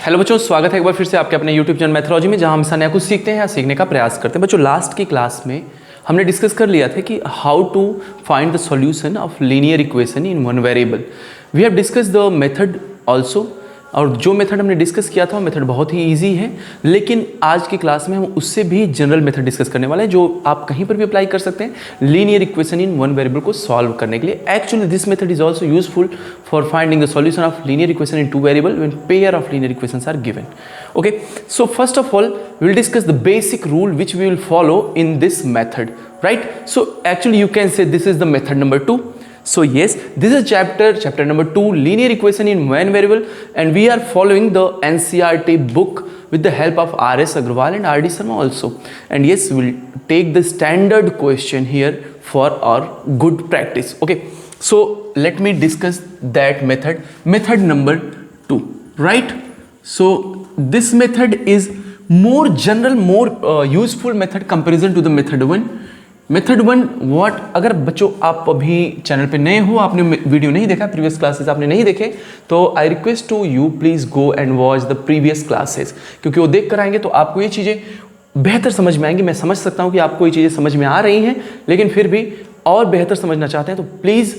Hello बच्चों, स्वागत है एक बार फिर से आपके अपने यूट्यूब चैनल मैथोलॉजी में, जहां हम नया कुछ सीखते हैं या सीखने का प्रयास करते हैं। बच्चों, लास्ट की क्लास में हमने डिस्कस कर लिया था कि how to find the solution of linear equation in one variable. We have discuss the method also, और जो मेथड हमने डिस्कस किया था वो मेथड बहुत ही ईजी है, लेकिन आज की क्लास में हम उससे भी जनरल मेथड डिस्कस करने वाले हैं जो आप कहीं पर भी अप्लाई कर सकते हैं linear equation in one variable को सॉल्व करने के लिए। Actually this method is also useful for finding the solution of linear equation in two variable when pair of linear equations are given. Okay, so first of all we will discuss the basic rule which we will follow in this method, right? So actually you can say this is the method number 2. So yes, this is chapter number 2, linear equation in one variable, and we are following the NCERT book with the help of R.S. Agrawal and R.D. Sharma also. And yes, we will take the standard question here for our good practice. Okay, so let me discuss that method number 2, right? So this method is more general, more useful method comparison to the method 1. Method 1 what, अगर बच्चों आप अभी channel पे नए हो, आपने video नहीं देखा, प्रीवियस क्लासेस आपने नहीं देखे, तो I request to you please go and watch the previous classes, क्योंकि वो देख कर आएंगे तो आपको ये चीज़ें बेहतर समझ में आएंगी। मैं समझ सकता हूँ कि आपको ये चीज़ें समझ में आ रही हैं, लेकिन फिर भी और बेहतर समझना चाहते हैं तो please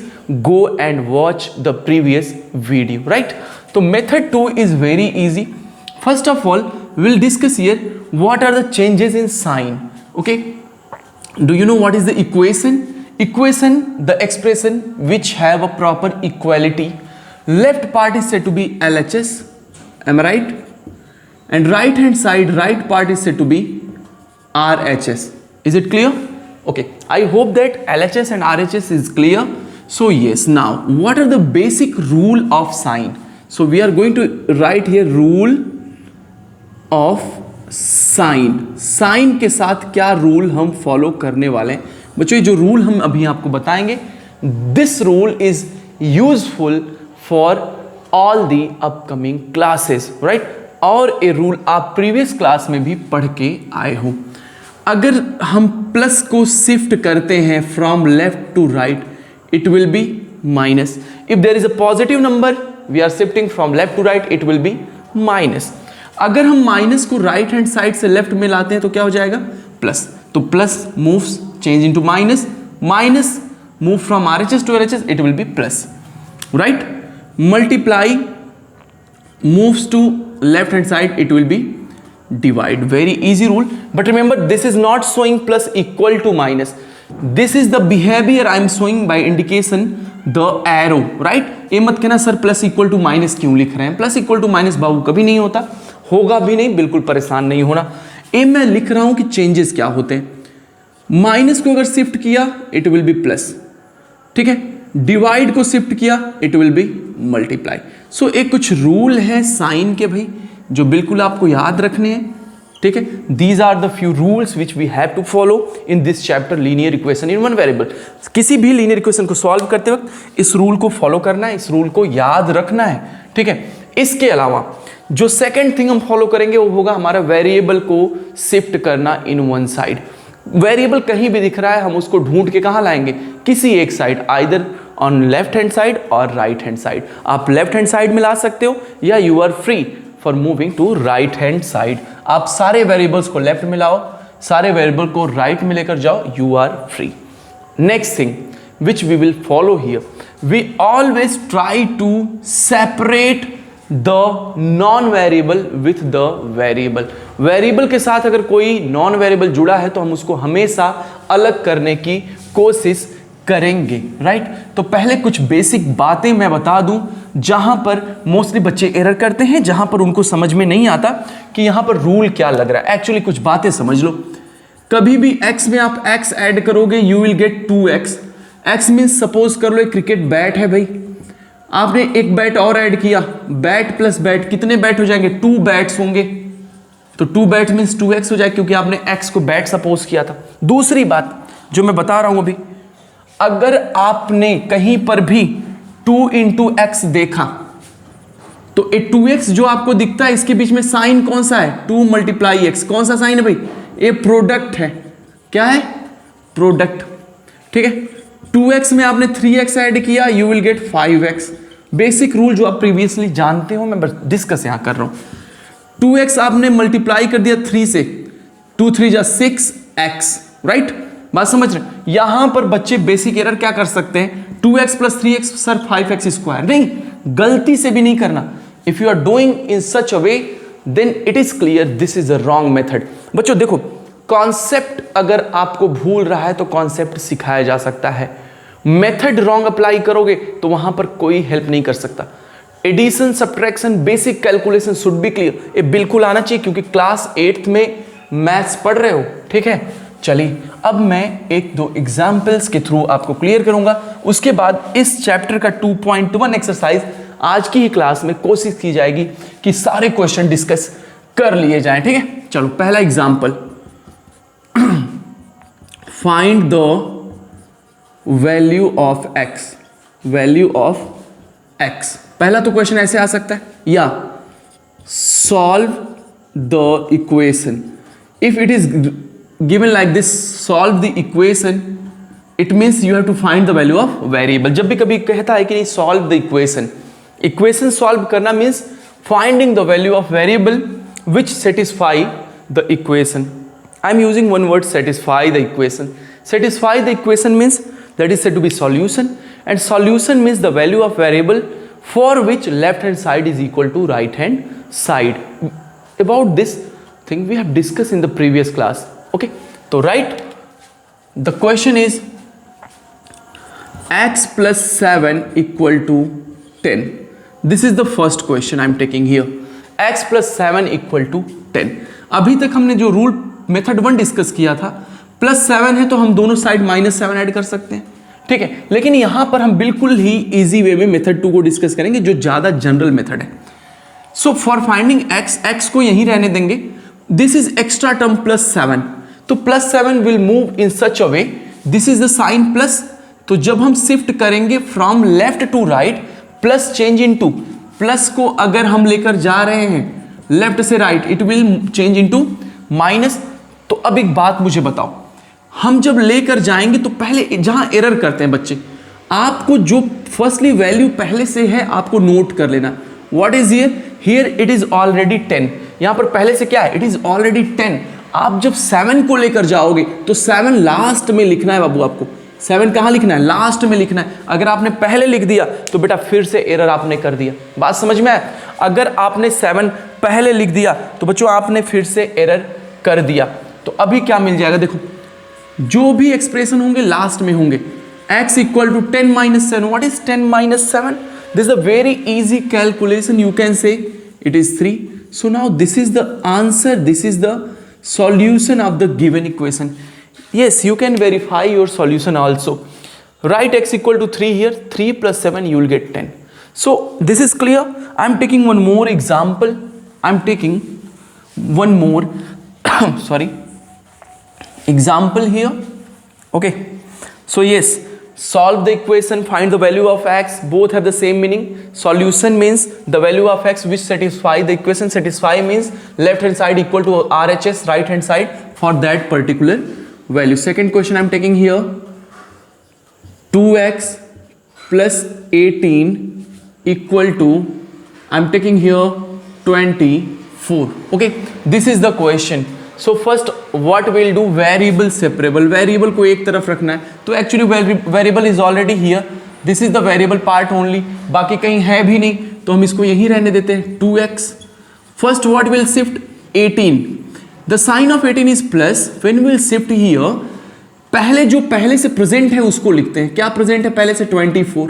go and watch the previous video, right? तो method 2 is very easy. First of all we'll discuss here what are the changes in sign. Okay, do you know what is the equation? The expression which have a proper equality. Left part is said to be LHS, am I right? And right hand side, right part is said to be RHS. Is it clear? Okay, I hope that LHS and RHS is clear. So yes, now what are the basic rule of sign? So we are going to write here rule of sine के साथ क्या rule हम follow करने वाले हैं। बच्चों, ये जो रूल हम अभी आपको बताएंगे, this rule is useful for all the upcoming classes, right? और ये रूल आप प्रीवियस क्लास में भी पढ़ के आए हो। अगर हम प्लस को शिफ्ट करते हैं from left to right, it will be minus. If there is a positive number, we are shifting from left to right, it will be minus. अगर हम माइनस को राइट हैंड साइड से left में लाते हैं तो क्या हो जाएगा? प्लस. तो plus moves change into minus, minus move from RHS to LHS, it will be plus, right? Multiply moves to left hand side, it will be divide. Very easy rule, but remember this is not showing plus equal to minus. This is the behaviour I am showing by indication the arrow, right? ये मत कहना sir plus equal to minus क्यों लिख रहे हैं. Plus equal to minus बाबू कभी नहीं होता, होगा भी नहीं, बिल्कुल परेशान नहीं होना. ए मैं लिख रहा हूं कि चेंजेस क्या होते हैं. माइनस को अगर शिफ्ट किया इट विल बी प्लस, ठीक है? डिवाइड को शिफ्ट किया इट विल बी मल्टीप्लाई. सो एक कुछ रूल है साइन के भाई, जो बिल्कुल आपको याद रखने हैं, ठीक है? These are the few rules which we have to follow in this chapter linear equation in one variable. किसी भी लीनियर इक्वेशन को सॉल्व करते वक्त इस रूल को फॉलो करना है, इस रूल को याद रखना है, ठीक है? इसके अलावा जो सेकंड थिंग हम फॉलो करेंगे वो होगा हमारा वेरिएबल को शिफ्ट करना इन वन साइड. वेरिएबल कहीं भी दिख रहा है, हम उसको ढूंढ के कहाँ लाएंगे? किसी एक side, either on left hand side और राइट हैंड साइड. आप लेफ्ट हैंड साइड में ला सकते हो या you are free for moving to right hand side. आप सारे वेरिएबल्स को लेफ्ट में लाओ, सारे वेरिएबल को राइट में लेकर जाओ, you are free. Next thing which we will follow here, we always try to separate the non variable with the variable. Variable के साथ अगर कोई नॉन वेरिएबल जुड़ा है तो हम उसको हमेशा अलग करने की कोशिश करेंगे, राइट? तो पहले कुछ बेसिक बातें मैं बता दूं जहां पर मोस्टली बच्चे एरर करते हैं, जहां पर उनको समझ में नहीं आता कि यहां पर रूल क्या लग रहा है. एक्चुअली कुछ बातें समझ लो. कभी भी x में आप x ऐड करोगे you will gate 2x. x means suppose कर लो एक क्रिकेट बैट है भाई, आपने एक बैट और ऐड किया, बैट प्लस बैट कितने बैट हो जाएंगे? 2 बैट्स होंगे. तो 2 बैट मीन्स 2x हो जाए, क्योंकि आपने x को बैट सपोज किया था. दूसरी बात जो मैं बता रहा हूं अभी, अगर आपने कहीं पर भी 2 into x देखा तो ये 2x जो आपको दिखता है इसके बीच में साइन कौन सा है? 2 multiply x. कौन सा साइन है भाई? ये प्रोडक्ट है. क्या है? प्रोडक्ट, ठीक है? 2x में आपने 3x ऐड किया, you will gate 5x. Basic rule जो आप प्रीवियसली जानते हो, मैं डिस्कस यहां कर रहा हूं. 2x आपने मल्टीप्लाई कर दिया 3 से, 2 3 जा 6x, राइट। बात समझ रहे हैं। यहां पर बच्चे बेसिक एरर क्या कर सकते हैं, 2x plus 3x sir 5x square, नहीं, गलती से भी नहीं करना। If you are doing in such a way then it is clear this is the wrong method. बच्चों देखो, कॉन्सेप्ट अगर आपको भूल रहा है तो कॉन्सेप्ट सिखाया जा सकता है, मेथड रॉन्ग अप्लाई करोगे तो वहां पर कोई हेल्प नहीं कर सकता। Addition, subtraction, basic calculation should be clear, ये बिल्कुल आना चाहिए क्योंकि क्लास 8th में मैथ्स पढ़ रहे हो, ठीक है। चलिए अब मैं एक दो एग्जाम्पल्स के थ्रू आपको क्लियर करूंगा, उसके बाद इस चैप्टर का 2.1 एक्सरसाइज आज की ही क्लास में कोशिश की जाएगी कि सारे क्वेश्चन डिस्कस कर लिए जाएं, ठीक है। चलो पहला example, find the value of x, value of x. पहला तो क्वेश्चन ऐसे आ सकता है, या solve the equation. If it is given like this, solve the equation, it means you have to find the value of variable. जब भी कभी कहता है कि नहीं solve the equation, equation solve करना means finding the value of variable which satisfy the equation. I am using one word, satisfy the equation. Satisfy the equation means that is said to be solution, and solution means the value of variable for which left hand side is equal to right hand side. About this thing we have discussed in the previous class, okay. So right, the question is x plus 7 equal to 10. This is the first question I am taking here, x plus 7 equal to 10. अभी तक हमने जो rule method 1 discuss किया था, +7 है तो हम दोनों साइड -7 ऐड कर सकते हैं, ठीक है। लेकिन यहां पर हम बिल्कुल ही इजी वे में मेथड 2 को डिस्कस करेंगे जो ज्यादा जनरल मेथड है। सो फॉर फाइंडिंग x को यहीं रहने देंगे, दिस इज एक्स्ट्रा टर्म +7, तो +7 will move in such a way, this is the sign plus, तो जब हम शिफ्ट करेंगे from left to right, plus change in to, प्लस को अगर हम लेकर जा रहे हैं लेफ्ट से right, it will change in to minus. तो अब एक बात मुझे बताओ, हम जब लेकर जाएंगे तो पहले जहां एरर करते हैं बच्चे, आपको जो फर्स्टली वैल्यू पहले से है आपको नोट कर लेना। What is here, here it is already 10, यहां पर पहले से क्या है, इट इज ऑलरेडी 10। आप जब 7 को लेकर जाओगे तो 7 लास्ट में लिखना है बाबू, आपको 7 कहां लिखना है, लास्ट में लिखना है। अगर आपने पहले लिख दिया तो बेटा फिर से एरर आपने कर दिया। बात समझ में आया, अगर आपने 7 पहले लिख दिया तो बच्चों आपने फिर से एरर कर दिया। तो अभी क्या मिल जाएगा, देखो जो भी एक्सप्रेशन होंगे लास्ट में होंगे। x equal to 10 minus 7, what is 10 minus 7, this is a very easy calculation, you can say it is 3। So now this is the answer, this is the solution of the given equation. Yes, you can verify your solution also. Write x equal to 3 here, 3 plus 7 you will get 10. So this is clear. I am taking one more example. I am taking one more sorry example here, okay. So yes, solve the equation, find the value of x, both have the same meaning. Solution means the value of x which satisfy the equation, satisfy means left hand side equal to RHS, right hand side for that particular value. Second question I am taking here, 2x plus 18 equal to, I am taking here 24, okay. This is the question. So first what we'll do, variable separable, variable को एक तरफ रखना है, तो actually variable is already here, this is the variable part only, बाकी कहीं है भी नहीं तो हम इसको यहीं रहने देते हैं 2x. First what will shift, 18, the sign of 18 is plus, when we'll shift here, पहले जो पहले से प्रेजेंट है उसको लिखते हैं। क्या प्रेजेंट है पहले से, 24।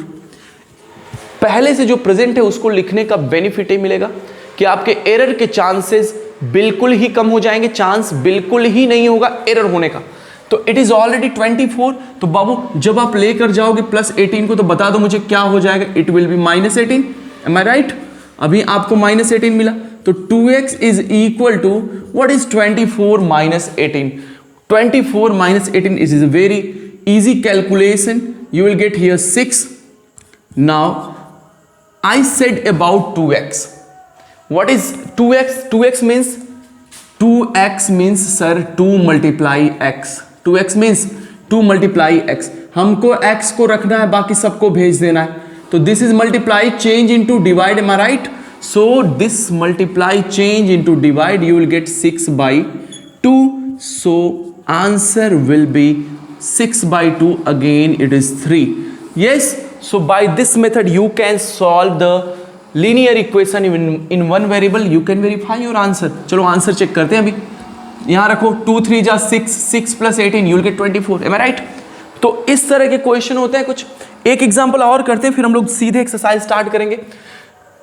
पहले से जो प्रेजेंट है उसको लिखने का बेनिफिट ये मिलेगा कि आपके एरर के चांसेस बिल्कुल ही कम हो जाएंगे, चांस बिल्कुल ही नहीं होगा एरर होने का। तो इट इज ऑलरेडी 24, तो बाबू जब आप लेकर जाओगे प्लस 18 को तो बता दो मुझे क्या हो जाएगा, it will be -18, am I right. अभी आपको -18 मिला तो 2x is equal to what is 24 minus 18, 24 minus 18 is a very easy calculation, you will get here 6. Now I said about 2x, what is 2x, 2x means 2x means sir 2 multiply x, 2x means 2 multiply x, हमको x को रखना है बाकी सबको भेज देना है, तो this is multiply, change into divide, am I right? So this multiply change into divide, you will get 6/2. So answer will be 6/2. Again it is 3. Yes, so by this method you can solve the linear equation in one variable. You can verify your answer. चलो answer check करते हैं अभी. यहाँ रखो 2 3 जा 6, 6 + 18 you will get 24. Am I right? तो इस तरह के क्वेश्चन होते हैं कुछ. एक एग्जाम्पल और करते हैं, फिर हम लोग सीधे एक्सरसाइज स्टार्ट करेंगे.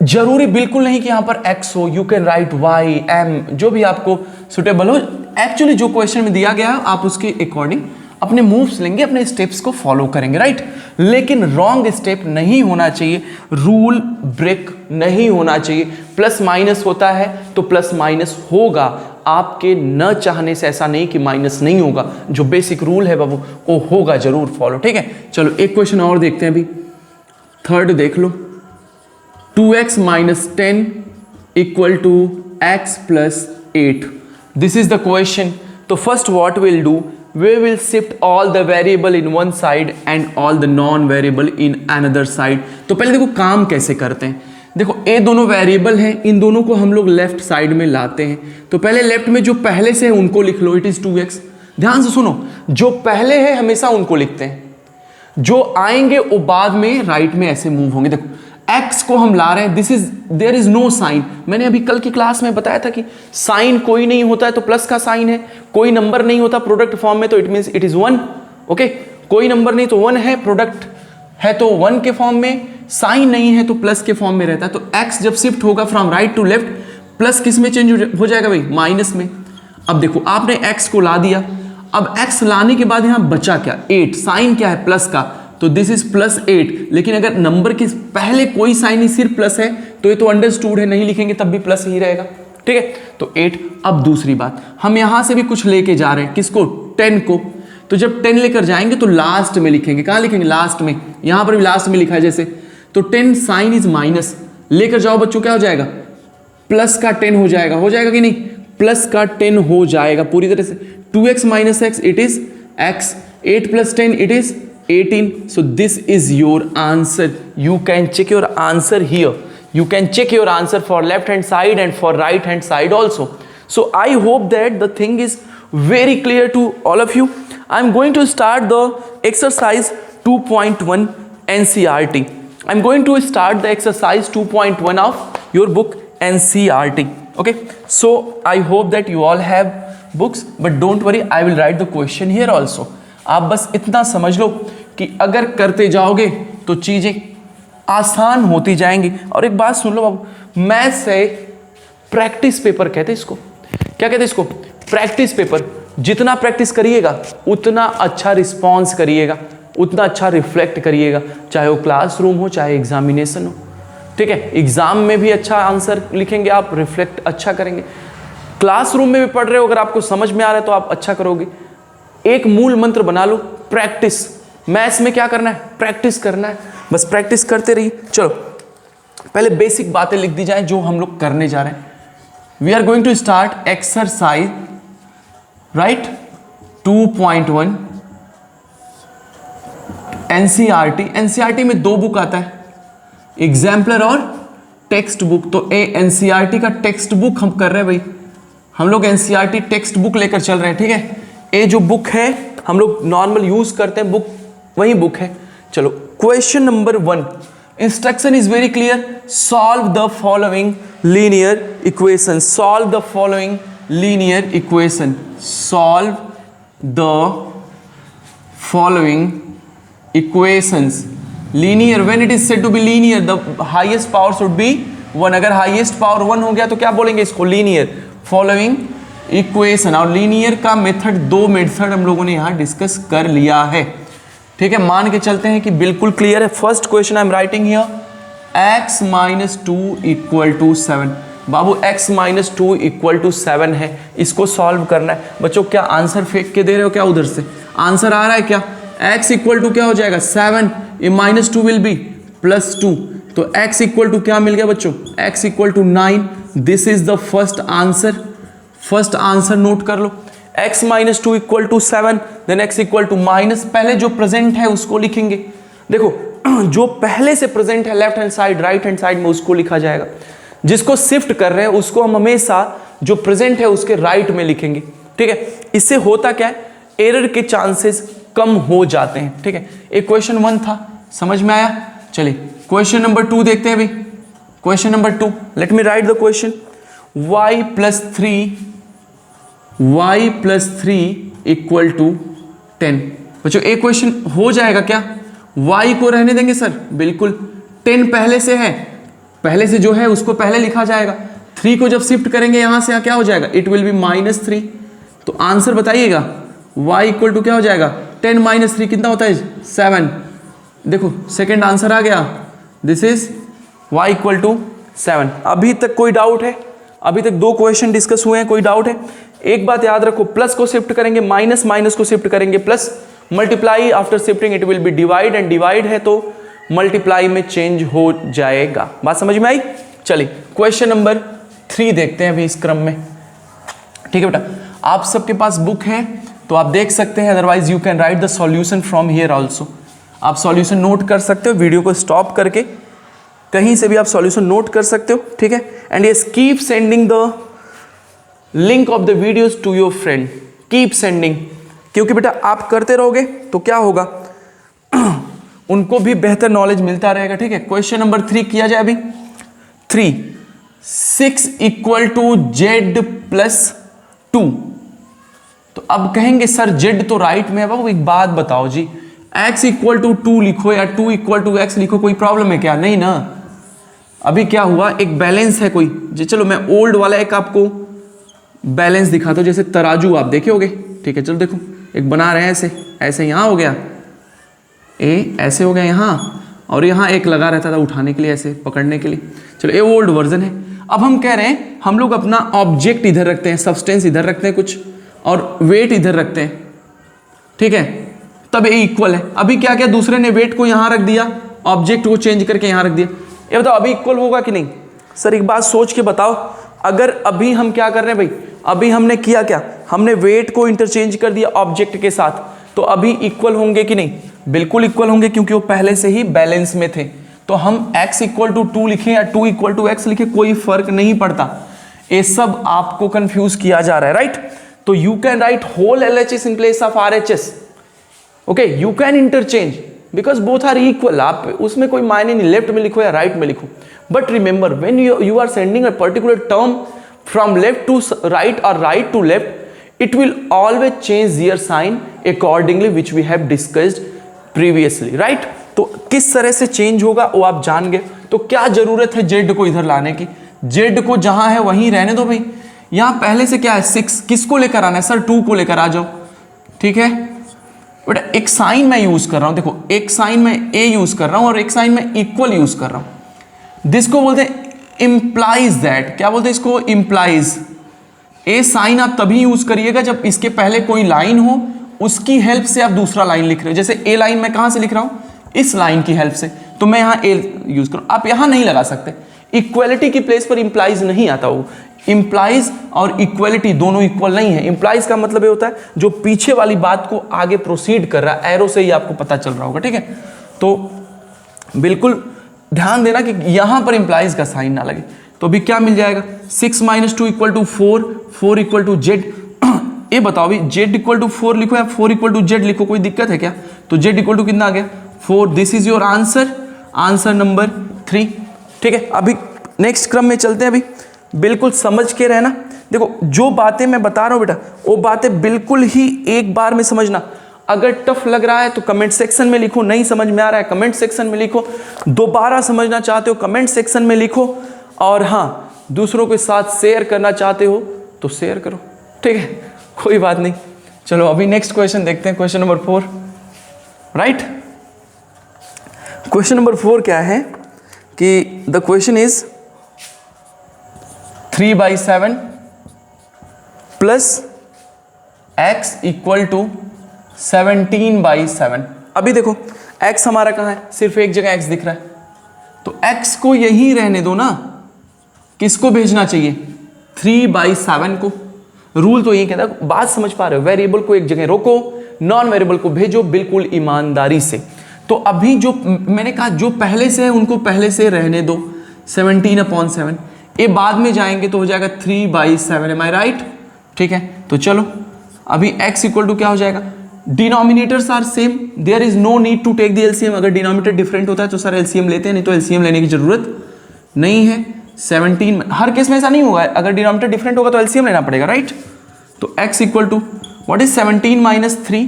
जरूरी बिल्कुल नहीं कि यहाँ पर x हो, you can right y, m, जो भी आपको सुटेबल हो. एक्चुअली जो क्वेश्चन में दिया गया है आप उसके अकॉर्डिंग अपने मूव्स लेंगे, अपने स्टेप्स को फॉलो करेंगे, राइट. लेकिन रॉन्ग स्टेप नहीं होना चाहिए, रूल ब्रेक नहीं होना चाहिए. प्लस माइनस होता है तो प्लस माइनस होगा, आपके न चाहने से ऐसा नहीं कि माइनस नहीं होगा. जो बेसिक रूल है बाबू वो होगा जरूर फॉलो, ठीक है. चलो एक क्वेश्चन और देखते हैं अभी. थर्ड देख लो. 2x - 10 = x + 8. This is the question. So first what we'll do, we will shift all the variable in one side and all the non-variable in another side. तो पहले देखो काम कैसे करते हैं. देखो ये दोनों वेरिएबल हैं, इन दोनों को हम लोग लेफ्ट साइड में लाते हैं. तो पहले लेफ्ट में जो पहले से है उनको लिख लो, इट इज 2x. ध्यान से सुनो, जो पहले है हमेशा उनको लिखते हैं, जो आएंगे वो बाद में राइट में ऐसे मूव होंगे. देखो x को हम ला रहे हैं, this is there is no sign. मैंने अभी कल की क्लास में बताया था कि साइन कोई नहीं होता है तो प्लस का साइन है, कोई नंबर नहीं होता प्रोडक्ट फॉर्म में तो it means it is 1. Okay, कोई नंबर नहीं तो 1 है, प्रोडक्ट है तो 1 के फॉर्म में, साइन नहीं है तो प्लस के फॉर्म में रहता है. तो x जब शिफ्ट होगा from right to left, plus किस में चेंज हो जाएगा भाई, माइनस में. अब देखो आपने x को ला दिया, अब x लाने के बाद यहां बचा क्या, 8. साइन क्या है, प्लस का, तो दिस इज +8. लेकिन अगर नंबर के पहले कोई साइन नहीं सिर्फ प्लस है तो ये तो अंडरस्टूड है, नहीं लिखेंगे तब भी प्लस ही रहेगा, ठीक है. तो 8. अब दूसरी बात, हम यहां से भी कुछ लेके जा रहे हैं, किसको, 10 को. तो जब 10 लेकर जाएंगे तो लास्ट में लिखेंगे. कहां लिखेंगे, लास्ट में. यहां पर भी लास्ट में लिखा है जैसे. तो 10 साइन इज माइनस, लेकर जाओ बच्चों, क्या हो जाएगा, प्लस का 10 हो जाएगा कि नहीं, प्लस का 10 हो जाएगा पूरी तरह से. 2x - x it is x, 8 + 10 it is 18. So this is your answer. You can check your answer here. You can check your answer for left hand side and for right hand side also. So I hope that the thing is very clear to all of you. I'm going to start the exercise 2.1 NCERT. I'm going to start the exercise 2.1 of your book NCERT. Okay, so I hope that you all have books, but don't worry, I will write the question here also. आप बस इतना समझ लो कि अगर करते जाओगे तो चीजें आसान होती जाएंगी. और एक बात सुन लो बाबू, मैथ से प्रैक्टिस पेपर कहते हैं इसको. क्या कहते हैं इसको, प्रैक्टिस पेपर. जितना प्रैक्टिस करिएगा उतना अच्छा रिस्पॉन्स करिएगा, उतना अच्छा रिफ्लेक्ट करिएगा, चाहे वो क्लासरूम हो चाहे एग्जामिनेशन हो, ठीक है. एग्जाम में भी अच्छा आंसर लिखेंगे आप, रिफ्लेक्ट अच्छा करेंगे. क्लासरूम में भी पढ़ रहे हो, अगर आपको समझ में आ रहा है तो आप अच्छा करोगे. एक मूल मंत्र बना लो, प्रैक्टिस. मैथ्स में क्या करना है, प्रैक्टिस करना है, बस प्रैक्टिस करते रहिए. चलो पहले बेसिक बातें लिख दी जाए जो हम लोग करने जा रहे हैं. We are going to start exercise, right, 2.1 NCERT. NCERT में 2 बुक आता है, एग्जाम्पलर और टेक्स्ट बुक. तो एनसीईआरटी का टेक्स्ट बुक हम कर रहे हैं भाई, हम लोग एनसीईआरटी टेक्स्ट बुक लेकर चल रहे हैं, ठीक है. ये जो बुक है हम लोग नॉर्मल यूज करते हैं बुक, वही बुक है. चलो question number 1. Instruction is very clear. Solve the following linear equation. Solve the following linear equation. Solve the following equations. Linear, when it is said to be linear the highest power should be 1. अगर highest power 1 हो गया तो क्या बोलेंगे इसको, linear. Following equation. और linear का method, 2 method हम लोगों ने यहां डिस्कस कर लिया है, ठीक है. मान के चलते हैं कि बिल्कुल क्लियर है. First question I am writing here, x - 2 = 7. Babu x - 2 = 7 है, इसको सॉल्व करना है. बच्चों क्या आंसर फेंक के दे रहे हो क्या, उधर से आंसर आ रहा है क्या. x = क्या हो जाएगा, 7. ये -2 विल बी +2. तो x = क्या मिल गया बच्चों, x = 9. This is the first answer. First answer note कर लो. x - 2 = 7, देन x = माइनस, पहले जो प्रेजेंट है उसको लिखेंगे. देखो जो पहले से प्रेजेंट है left hand side right hand side में उसको लिखा जाएगा. जिसको शिफ्ट कर रहे हैं उसको हम हमेशा जो प्रेजेंट है उसके राइट में लिखेंगे, ठीक है। इससे होता क्या है, एरर के चांसेस कम हो जाते हैं, ठीक है। एक क्वेश्चन 1 था, समझ में आया। चलिए क्वेश्चन नंबर 2 देखते हैं अभी। Question number 2, let me write the question. y plus three equal to 10। बच्चों एक क्वेश्चन हो जाएगा क्या, y को रहने देंगे सर, बिल्कुल। 10 पहले से है, पहले से जो है उसको पहले लिखा जाएगा। 3 को जब शिफ्ट करेंगे यहां से क्या हो जाएगा, इट विल बी -3। तो आंसर बताइएगा, y इक्वल टू क्या हो जाएगा, 10 - 3 कितना होता है, 7। देखो सेकेंड आंसर आ गया, this is y equal to 7। अभी तक कोई डाउट है? अभी तक 2 क्वेश्चन डिस्कस हुए हैं, कोई डाउट है? एक बात याद रखो, प्लस को शिफ्ट करेंगे, माइनस माइनस को शिफ्ट करेंगे, plus multiply after shifting it will be divide, and divide है तो मल्टीप्लाई में चेंज हो जाएगा। बात समझ में आई? चलिए क्वेश्चन नंबर 3 देखते हैं अभी इस क्रम में, ठीक है बेटा। आप सबके पास बुक है तो आप देख सकते हैं, otherwise you can right the solution from here also. आप सॉल्यूशन नोट कर सकते हो, वीडियो को स्टॉप करके कहीं से भी आप सॉल्यूशन नोट कर सकते हो, ठीक है। And yes, keep sending the link of the videos to your friend, keep sending, क्योंकि बेटा आप करते रहोगे तो क्या होगा, उनको भी बेहतर नॉलेज मिलता रहेगा, ठीक है। क्वेश्चन नंबर 3 किया जाए अभी। 3, 6 इक्वल टू जेड प्लस 2। तो अब कहेंगे सर जेड तो राइट में है। बाबू एक बात बताओ जी, x इक्वल टू 2 लिखो या 2 इक्वल टू x लिखो, कोई प्रॉब्लम है क्या? नहीं ना। अभी क्या हुआ, एक बैलेंस है कोई जी। चलो मैं ओल्ड वाला एक आपको बैलेंस दिखाता हूं, जैसे तराजू आप देखे होगे, ठीक है। चलो देखो, एक बना रहे हैं ऐसे, ऐसे यहां हो गया ए, ऐसे हो गया यहां, और यहां एक लगा रहता था उठाने के लिए, ऐसे पकड़ने के लिए। चलो ये ओल्ड वर्जन है। अब हम कह रहे हैं हम लोग अपना ऑब्जेक्ट इधर रखते हैं, सब्सटेंस इधर रखते हैं कुछ, और वेट इधर रखते हैं, ठीक है, तब ए इक्वल है। अभी क्या क्या दूसरे ने वेट को यहां रख दिया, ऑब्जेक्ट को चेंज करके यहां रख दिया। ये बताओ अभी इक्वल होगा कि नहीं? सर एक बात सोच के बताओ, अगर अभी हम क्या कर रहे हैं भाई, अभी हमने किया क्या, हमने वेट को इंटरचेंज कर दिया ऑब्जेक्ट के साथ, तो अभी इक्वल होंगे कि नहीं? बिल्कुल इक्वल होंगे, क्योंकि वो पहले से ही बैलेंस में थे। तो हम x इक्वल टू 2 लिखें या 2 इक्वल टू x लिखें, कोई फर्क नहीं पड़ता। ये सब आपको कंफ्यूज किया जा रहा है, राइट। तो you can write whole LHS in place of RHS, okay, you can interchange because both are equal. आप उसमें कोई मायने नहीं, लेफ्ट में लिखो या राइट में लिखो। But remember when you are sending a particular term from left to right और right to left, it will always change their sign accordingly which we have discussed previously, right? तो किस तरह से चेंज होगा वो आप जान गए। तो क्या जरूरत है जेड को इधर लाने की, जेड को जहां है वहीं रहने दो भाई। यहां पहले से क्या है 6, किसको लेकर आना है सर? 2 को लेकर आ जाओ, ठीक है बेटा। एक साइन मैं यूज कर रहा हूं, देखो एक साइन में ए यूज कर रहा हूं और एक साइन में इक्वल यूज कर रहा हूं। जिसको बोलते हैं इंप्लाइज दैट, क्या बोलते हैं इसको? इंप्लाइज। ए साइन आप तभी यूज करिएगा जब इसके पहले कोई लाइन हो, उसकी हेल्प से आप दूसरा लाइन लिख रहे हो। जैसे ए लाइन मैं कहां से लिख रहा हूं? इस लाइन की हेल्प से, तो मैं यहां ए यूज करूं। आप यहां नहीं लगा सकते, इक्वलिटी की प्लेस पर इंप्लाइज नहीं आता। वो इंप्लाइज और इक्वलिटी दोनों इक्वल नहीं है। इंप्लाइज का मतलब ये होता है जो पीछे वाली बात को आगे प्रोसीड कर रहा है, एरो से ही आपको पता चल रहा होगा, ठीक है। तो बिल्कुल ध्यान देना कि यहां पर इंप्लाइज का साइन ना लगे। तो अभी क्या मिल जाएगा? 6 - 2 equal to 4, 4 equal to z. ये बताओ अभी जेड इक्वल टू 4 लिखो या 4 इक्वल टू जेड लिखो, कोई दिक्कत है क्या? तो जेड इक्वल टू कितना आ गया? 4। This is your answer, answer number 3, ठीक है। अभी नेक्स्ट क्रम में चलते हैं। अभी बिल्कुल समझ के रहना। देखो जो बातें मैं बता रहा हूं बेटा, वो बातें बिल्कुल ही एक बार में समझना। अगर टफ लग रहा है तो कमेंट सेक्शन में लिखो, नहीं समझ में आ रहा है कमेंट सेक्शन में लिखो, दोबारा समझना चाहते हो कमेंट सेक्शन में लिखो, और हाँ दूसरों के साथ शेयर करना चाहते हो तो शेयर करो, ठीक है, कोई बात नहीं। चलो अभी नेक्स्ट क्वेश्चन देखते हैं, question number 4, right. Question number 4 क्या है कि the question is 3/7 plus x equal to 17/7। अभी देखो x हमारा कहाँ है? सिर्फ एक जगह x दिख रहा है, तो x को यहीं रहने दो ना। किसको भेजना चाहिए? 3/7 को। रूल तो यही कहता है, बात समझ पा रहे हो? वेरिएबल को एक जगह रोको, नॉन वेरिएबल को भेजो बिल्कुल ईमानदारी से। तो अभी जो मैंने कहा जो पहले से है उनको पहले से रहने दो, 17/7। ये बाद में जाएंगे तो हो जाएगा 3/7, एम आई राइट? ठीक है, तो चलो अभी x इक्वल टू क्या हो जाएगा, denominators are same, there is no need to take the LCM. अगर डिनोमिनेटर डिफरेंट होता है तो सर एलसीएम लेते हैं, नहीं तो एलसीएम लेने की जरूरत नहीं है। 17 हर केस में ऐसा नहीं होगा, अगर डिनोमिनेटर डिफरेंट होगा तो एलसीएम लेना पड़ेगा राइट? तो x equal to what is 17 minus 3,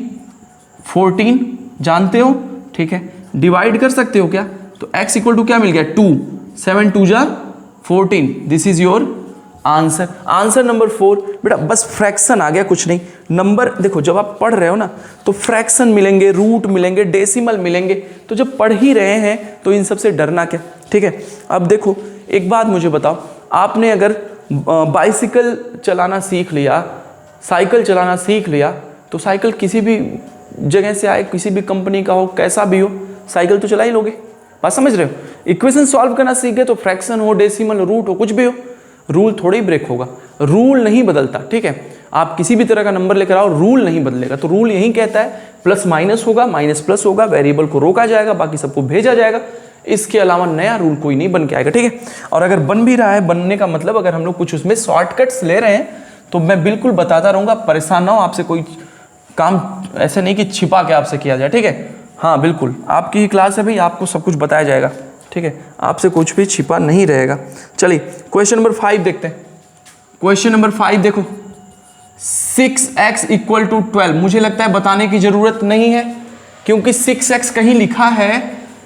14 जानते हो, ठीक है, डिवाइड कर सकते हो क्या, तो x इक्वल टू क्या मिल गया 2, 7 2 जा 14, this is your answer. Answer number 4। बेटा बस फ्रैक्शन आ गया, कुछ नहीं। नंबर देखो जब आप पढ़ रहे हो ना तो फ्रैक्शन मिलेंगे, रूट मिलेंगे, डेसिमल मिलेंगे, तो जब पढ़ ही रहे हैं तो इन सब से डरना क्या, ठीक है। अब देखो एक बात मुझे बताओ, आपने अगर बाइसिकल चलाना सीख लिया, साइकिल चलाना सीख लिया, तो साइकिल किसी भी जगह से आए, किसी भी कंपनी का हो, कैसा भी हो, साइकिल तो चला ही लोगे। बात समझ रहे हो? इक्वेशन सॉल्व करना सीख गए तो फ्रैक्शन हो, डेसिमल, रूट हो, कुछ भी हो, रूल थोड़ी ब्रेक होगा, रूल नहीं बदलता, ठीक है। आप किसी भी तरह का नंबर लेकर आओ, रूल नहीं बदलेगा। तो रूल यही कहता है प्लस माइनस होगा, माइनस प्लस होगा, वेरिएबल को रोका जाएगा, बाकी सबको भेजा जाएगा। इसके अलावा नया रूल कोई नहीं बन के आएगा, ठीक है। और अगर बन भी रहा है, बनने का मतलब अगर हम लोग कुछ उसमें शॉर्टकट्स ले रहे हैं तो मैं बिल्कुल बताता रहूँगा, परेशान ना हो। आपसे कोई काम ऐसे नहीं कि छिपा के आपसे किया जाए, ठीक है। हाँ बिल्कुल, आपकी ही क्लास है भाई, आपको सब कुछ बताया जाएगा, ठीक है, आपसे कुछ भी छिपा नहीं रहेगा। चलिए क्वेश्चन नंबर 5 देखते हैं। क्वेश्चन नंबर 5 देखो, 6x इक्वल टू 12। मुझे लगता है बताने की जरूरत नहीं है, क्योंकि 6x कहीं लिखा है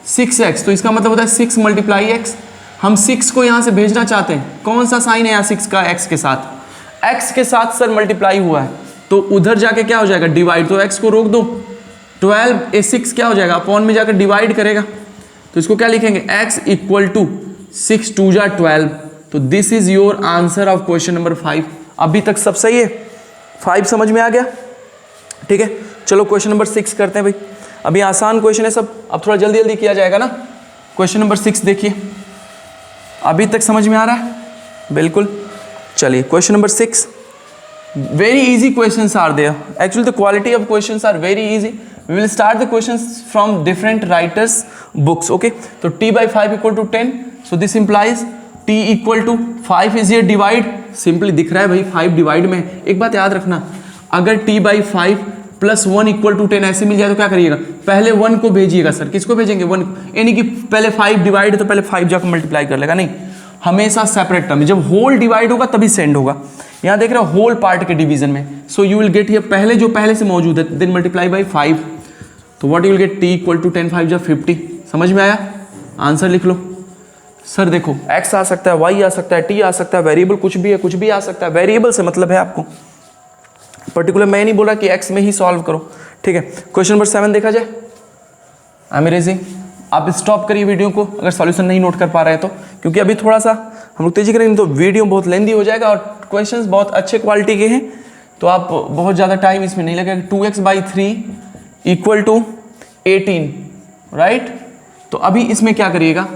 6x, तो इसका मतलब होता है 6 मल्टीप्लाई x। हम 6 को यहाँ से भेजना चाहते हैं, कौन सा साइन है यहाँ 6 का, x के साथ, x के साथ सर मल्टीप्लाई हुआ है, तो उधर जाके क्या हो जाएगा डिवाइड, तो x को रोक दो, 12 ए 6 क्या हो जाएगा अपॉन में जाकर डिवाइड करेगा, तो इसको क्या लिखेंगे x इक्वल टू 6 2 जा 12। तो this is your answer of question number 5। अभी तक सब सही है, 5 समझ में आ गया, ठीक है। चलो क्वेश्चन नंबर 6 करते हैं भाई, अभी आसान क्वेश्चन है सब, अब थोड़ा जल्दी जल्दी किया जाएगा ना। क्वेश्चन नंबर 6 देखिए, अभी तक समझ में आ रहा है? बिल्कुल। चलिए question number 6, very easy questions are there, actually the quality of questions are very easy. We will start the questions from different writers books, okay। तो t/5 equal to 10, so this implies t equal to 5 is here divide, simply दिख रहा है भाई 5 divide में। एक बात याद रखना, अगर t/5 प्लस 1 इक्वल टू 10 ऐसे मिल जाए तो क्या करिएगा, पहले 1 को भेजिएगा। सर किसको भेजेंगे, 1, यानी कि पहले 5 डिवाइड है तो पहले 5 जाकर मल्टीप्लाई कर लेगा, नहीं, हमेशा सेपरेट टर्म, जब होल डिवाइड होगा तभी सेंड होगा। यहाँ देख रहे हो होल पार्ट के डिवीजन में, so you will get here पहले जो पहले से मौजूद है, देन मल्टीप्लाई बाई 5, तो what you will get t equal to 10 5 जा 50। समझ में आया? आंसर लिख लो। सर देखो x आ सकता है, y आ सकता है, t आ सकता है, वेरिएबल कुछ भी है, कुछ भी आ सकता है, वेरिएबल से मतलब है आपको, पर्टिकुलर मैं नहीं बोला कि x में ही सॉल्व करो, ठीक है। क्वेश्चन नंबर 7 देखा जाए, आई एम रेजिंग, आप स्टॉप करिए वीडियो को अगर सॉल्यूशन नहीं नोट कर पा रहे हैं तो, क्योंकि अभी थोड़ा सा हम लोग तेजी करेंगे तो वीडियो बहुत लेंदी हो जाएगा और क्वेश्चंस बहुत अच्छे क्वालिटी के हैं, तो आप बहुत ज़्यादा टाइम इसमें नहीं लगेगा। 2x/3 equal to 18, right. तो अभी इसमें क्या करिएगा,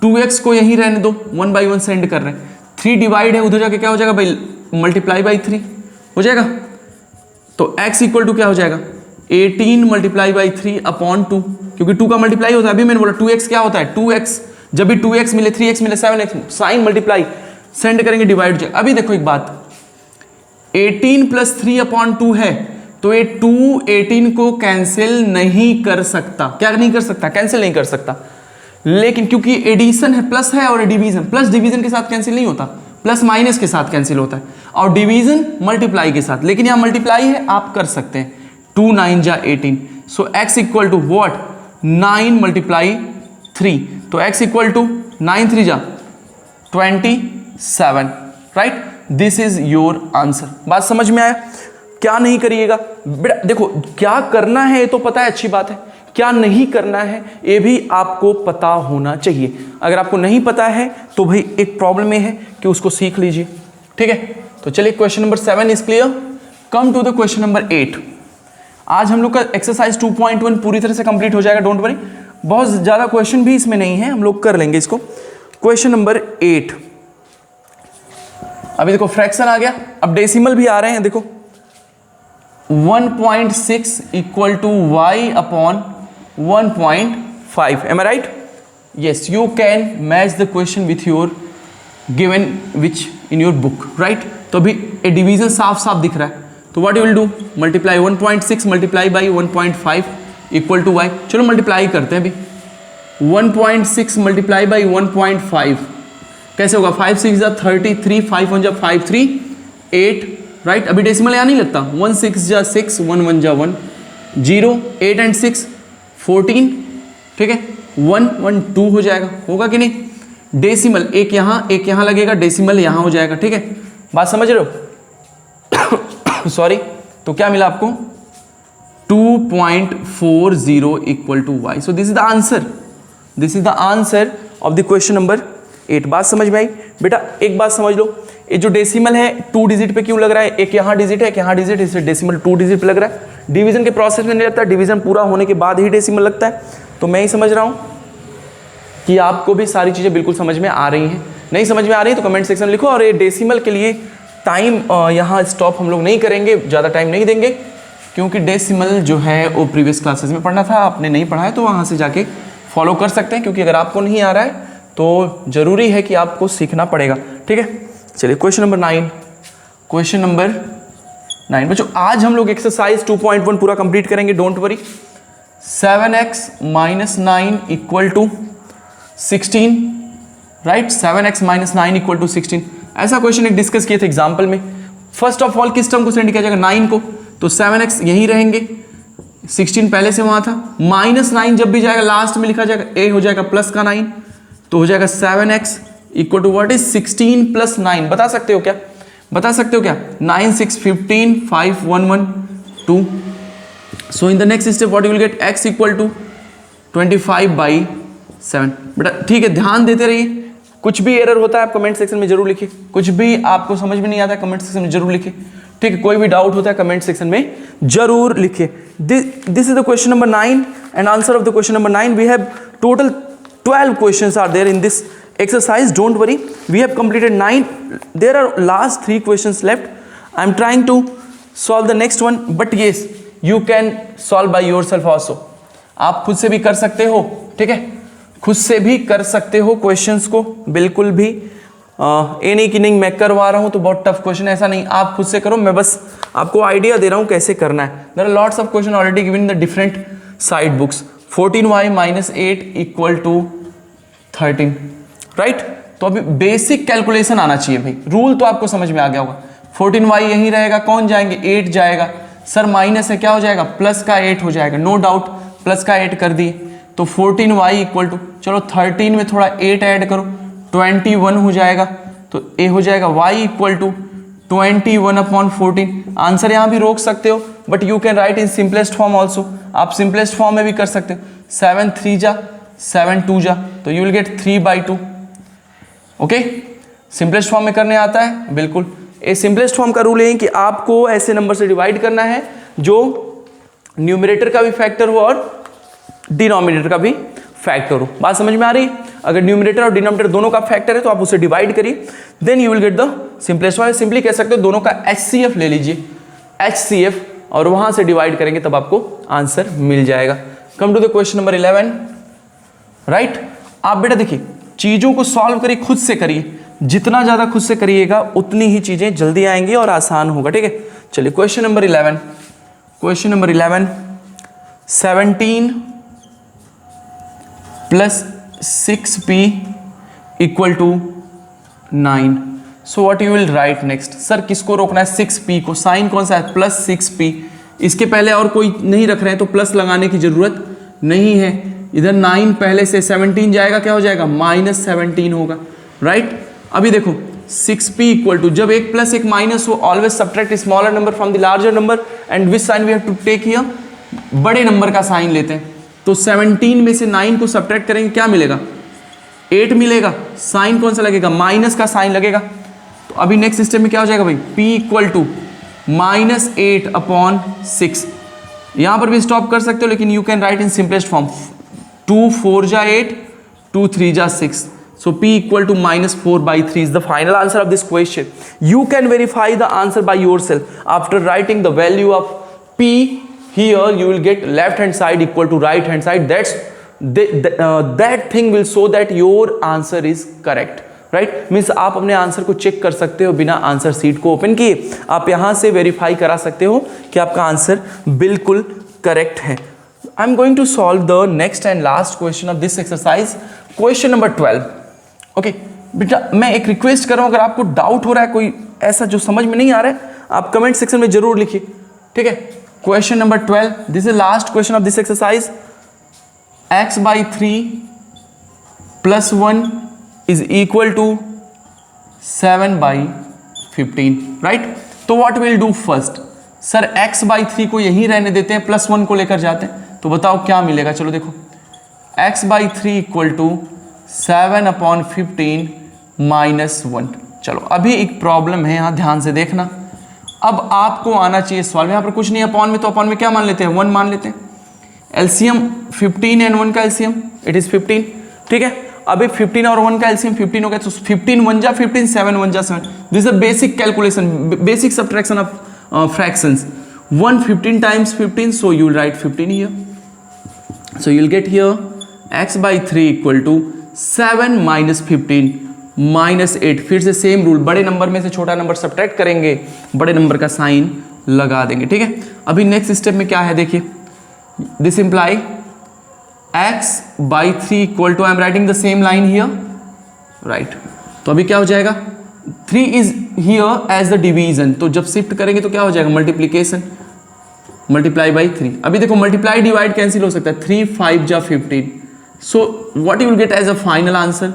2x को यहीं रहने दो, 1/1 सेंड कर रहे हैं, 3 डिवाइड है, उधर जाके क्या हो जाएगा भाई, मल्टीप्लाई बाई 3 हो जाएगा। तो x इक्वल टू क्या हो जाएगा, 18 मल्टीप्लाई बाई 3 अपॉन 2, क्योंकि 2 का मल्टीप्लाई होता है, अभी मैंने बोला 2x क्या होता है, 2x, जब भी 2x मिले, 3x मिले, 7x, साइन मल्टीप्लाई, सेंड करेंगे डिवाइड हो जाएगा। अभी देखो एक बात, 18 प्लस 3 अपॉन 2 है, तो ये 2 18 को कैंसिल नहीं कर सकता, क्या नहीं कर सकता, कैंसिल नहीं कर सकता। लेकिन क्योंकि एडिशन है, प्लस है, और डिवीजन, प्लस डिवीजन के साथ कैंसिल नहीं होता, प्लस माइनस के साथ कैंसिल होता है, और डिवीजन मल्टीप्लाई के साथ, लेकिन यहाँ मल्टीप्लाई है, आप कर सकते हैं, 2 9 जा 18, so x equal to what, 9 multiply 3, तो x इक्वल टू 9 3 जा 27, right. This is your answer. बात समझ में आया? क्या नहीं करिएगा बेटा, देखो क्या करना है ये तो पता है, अच्छी बात है, क्या नहीं करना है ये भी आपको पता होना चाहिए। अगर आपको नहीं पता है तो भाई एक प्रॉब्लम ये है कि उसको सीख लीजिए, ठीक है। तो चलिए question number 7 is clear, come to the question number 8। आज हम लोग का एक्सरसाइज 2.1 पूरी तरह से कंप्लीट हो जाएगा, डोंट वरी, बहुत ज़्यादा क्वेश्चन भी इसमें नहीं है, हम लोग कर लेंगे इसको। क्वेश्चन नंबर 8, अभी देखो फ्रैक्शन आ गया, अब डेसिमल भी आ रहे हैं, देखो 1.6 equal to y upon 1.5, am I right? Yes, you can match the question with your given which in your book, right. तो अभी ए डिवीजन साफ साफ दिख रहा है, तो what you will do, multiply 1.6 multiply by 1.5 equal to y. चलो multiply करते हैं अभी, 1.6 मल्टीप्लाई बाई 1.5 कैसे होगा, 5 6 जा 33, 5 1 जा 5 3 8, राइट। अभी डेसिमल यहाँ नहीं लगता, 1 6 जा 6, 1 1 जा 1 0, 8 एंड 6 14, ठीक है, 1 1 2 हो जाएगा, होगा कि नहीं। डेसिमल एक यहाँ लगेगा, डेसिमल यहाँ हो जाएगा, ठीक है, बात समझ रहे हो सॉरी। तो क्या मिला आपको, 2.40 equal to y. So this is the answer, this is the answer of the question number 8। बात समझ में आई बेटा। एक बात समझ लो, ये जो डेसिमल है 2 डिजिट पे क्यों लग रहा है, एक यहाँ डिजिट है एक यहाँ डिजिट है, इसलिए डेसिमल 2 डिजिट पे लग रहा है। डिवीजन के प्रोसेस में नहीं लगता, डिवीजन पूरा होने के बाद ही डेसिमल लगता है। तो मैं ही समझ रहा हूँ कि आपको भी सारी चीज़ें बिल्कुल समझ में आ रही हैं। नहीं समझ में आ रही है तो कमेंट सेक्शन में लिखो। और ये डेसिमल के लिए टाइम यहाँ स्टॉप हम लोग नहीं करेंगे, ज़्यादा टाइम नहीं देंगे, क्योंकि डेसिमल जो है वो प्रीवियस क्लासेस में पढ़ना था, आपने नहीं पढ़ा है तो वहाँ से जाके फॉलो कर सकते हैं, क्योंकि अगर आपको नहीं आ रहा है तो ज़रूरी है कि आपको सीखना पड़ेगा, ठीक है। चलिए क्वेश्चन नंबर 9, क्वेश्चन नंबर 9 बच्चों, आज हम लोग एक्सरसाइज 2.1 पूरा कंप्लीट करेंगे, don't worry. 7x - 9 equal to 16, right, 7x - 9 equal to 16। ऐसा क्वेश्चन एक डिस्कस किए थे एग्जाम्पल में। फर्स्ट ऑफ ऑल किस टर्म को सेंड किया जाएगा, 9 को, तो 7x यहीं रहेंगे, 16 पहले से वहाँ था, -9 जब भी जाएगा लास्ट में लिखा जाएगा, a हो जाएगा प्लस का 9, तो हो जाएगा 7x equal to what is 16 + 9। बता सकते हो क्या, बता सकते हो क्या, 9 6 15 5 1 1 2। So in the next step what you will get, x equal to 25/7। बेटा ठीक है, ध्यान देते रहिए, कुछ भी एरर होता है आप कमेंट सेक्शन में जरूर लिखिए, कुछ भी आपको समझ में नहीं आता है कमेंट सेक्शन में जरूर लिखिए, ठीक है। कोई भी डाउट होता है कमेंट सेक्शन में जरूर लिखिए। This is the question number 9 and answer of the question number 9। We have total 12 questions are there in this exercise, don't worry, we have completed 9, there are last 3 questions left. I am trying to solve the next one, but yes you can solve by yourself also, आप खुद से भी कर सकते हो, ठीक है, खुद से भी कर सकते हो क्वेश्चंस को, बिल्कुल भी ये नहीं कि नहीं मैं करवा रहा हूँ तो बहुत टफ क्वेश्चन, ऐसा नहीं, आप खुद से करो, मैं बस आपको आइडिया दे रहा हूँ कैसे करना है। There are lots of question already given in the different side books. 14y - 8 equal to 13, right. तो अभी बेसिक कैलकुलेशन आना चाहिए भाई, रूल तो आपको समझ में आ गया होगा। 14y यहीं रहेगा, कौन जाएंगे 8 जाएगा, सर माइनस है क्या हो जाएगा, प्लस का 8 हो जाएगा, नो डाउट प्लस का 8 कर दिए, तो 14y इक्वल टू, चलो 13 में थोड़ा 8 ऐड करो 21 हो जाएगा, तो a हो जाएगा y इक्वल टू 21/14। आंसर यहाँ भी रोक सकते हो, but you can right in simplest form also, आप सिंपलेस्ट फॉर्म में भी कर सकते हो, 7 3 जा 7 2 जा, तो you will gate 3/2। Okay, simplest form में करने आता है बिल्कुल। ये सिंपलेस्ट फॉर्म का रूल है कि आपको ऐसे नंबर से डिवाइड करना है जो न्यूमरेटर का भी फैक्टर हो और डिनोमिनेटर का भी फैक्टर हो। बात समझ में आ रही है? अगर न्यूमरेटर और डिनोमिनेटर दोनों का फैक्टर है तो आप उसे डिवाइड करिए, then you will get the simplest form. Simply कह सकते हो दोनों का HCF ले लीजिए, HCF, और वहां से डिवाइड करेंगे तब आपको आंसर मिल जाएगा। Come to the question number 11, right. आप बेटा देखिए चीजों को सॉल्व करिए, खुद से करिए, जितना ज्यादा खुद से करिएगा उतनी ही चीजें जल्दी आएंगी और आसान होगा, ठीक है। चलिए question number 11, question number 11, 17 + 6p equal to 9। So what you will write next. Sir किसको रोकना है, 6p को, साइन कौन सा है +6p, इसके पहले और कोई नहीं रख रहे हैं तो प्लस लगाने की जरूरत नहीं है। इधर 9 पहले से 17 जाएगा, क्या हो जाएगा -17 होगा, राइट। अभी देखो 6p इक्वल टू, जब एक प्लस एक माइनस हो always subtract smaller number from the larger number and which sign we have to take here, बड़े नंबर का साइन लेते हैं। तो 17 में से 9 को सब्ट्रैक्ट करेंगे, क्या मिलेगा 8 मिलेगा, साइन कौन सा लगेगा, माइनस का साइन लगेगा। तो अभी नेक्स्ट स्टेप में क्या हो जाएगा भाई, p इक्वल टू -8/6। यहां पर भी स्टॉप कर सकते हो, लेकिन you can right in simplest form, 2 4 जा 8, 2 3 जा 6, so p equal to -4/3 is the final answer of this question. You can verify the answer by yourself. After writing the value of p here, you will get left hand side equal to right hand side. That thing will show that your answer is correct. Right means आप अपने answer को check कर सकते हो बिना answer sheet को open किए। आप यहाँ से वेरीफाई करा सकते हो कि आपका आंसर बिल्कुल करेक्ट है। I am going to solve the next and last question of this exercise, question number 12। Okay बेटा, मैं एक रिक्वेस्ट कर रहा हूँ, अगर आपको डाउट हो रहा है कोई ऐसा जो समझ में नहीं आ रहा है, आप कमेंट सेक्शन में जरूर लिखिए, ठीक है। Question number 12, this is last question of this exercise. x/3 + 1 is equal to 7/15, right. तो what will do first, sir x/3 को यही रहने देते हैं, +1 को लेकर जाते हैं, तो बताओ क्या मिलेगा। चलो देखो, x/3 = 7/15 - 1। चलो अभी एक प्रॉब्लम है यहाँ, ध्यान से देखना। अब आपको आना चाहिए सॉल्व, यहाँ पर कुछ नहीं है अपॉन में, तो अपॉन में क्या मान लेते हैं, 1 मान लेते हैं। एलसीएम 15 एंड 1 का एलसीएम इट इज 15, ठीक है। अभी 15 और 1 का एलसीएम 15 हो गया, तो 15 1 जा 15, 7 1 जा 7। This is a basic calculation, basic subtraction of fractions. 1 15 times 15, so you will write 15 here. So you will get here x/3 = 7 - 15 - 8। फिर से सेम रूल, बड़े नंबर में से छोटा नंबर सब्ट्रैक्ट करेंगे, बड़े नंबर का साइन लगा देंगे, ठीक है। अभी नेक्स्ट स्टेप में क्या है देखिए, this imply x/3 = I am writing the same line here, right. तो अभी क्या हो जाएगा, 3 is here as the division, तो जब शिफ्ट करेंगे तो क्या हो जाएगा, मल्टीप्लीकेशन, मल्टीप्लाई बाई 3। अभी देखो मल्टीप्लाई डिवाइड कैंसिल हो सकता है, 3 5 जा 15, so what you will get as a final answer,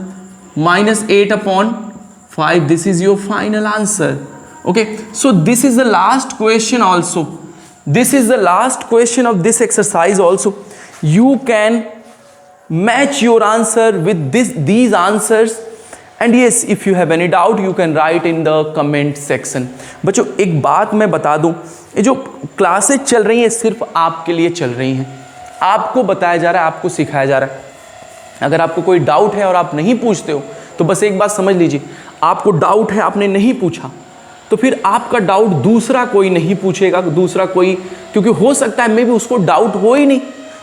-8/5। This is your final answer. Okay, so this is the last question also, this is the last question of this exercise also. You can match your answer with these answers, and yes, if you have any doubt you can write in the comment section. बच्चों एक बात मैं बता दूं, ये जो classes चल रही हैं सिर्फ आपके लिए चल रही हैं, आपको बताया जा रहा है, आपको सिखाया जा रहा है। अगर आपको कोई डाउट है और आप नहीं पूछते हो तो बस एक बात समझ लीजिए, आपको डाउट है, आपने नहीं पूछा, तो फिर आपका डाउट दूसरा कोई नहीं पूछेगा, दूसरा कोई, क्योंकि हो सकता है मे भी उसको डाउट हो ही नहीं।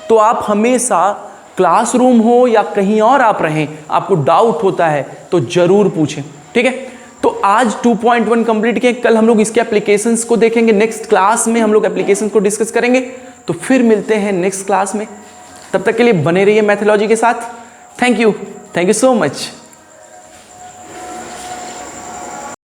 तो आप हमेशा क्लासरूम हो या कहीं और आप रहें, आपको डाउट होता है तो जरूर पूछें, ठीक है। तो आज 2.1 कंप्लीट किए, कल हम लोग इसके एप्लीकेशंस को देखेंगे, नेक्स्ट क्लास में हम लोग एप्लीकेशंस को डिस्कस करेंगे। तो फिर मिलते हैं नेक्स्ट क्लास में, तब तक के लिए बने रहिए मैथोलॉजी के साथ। Thank you so much.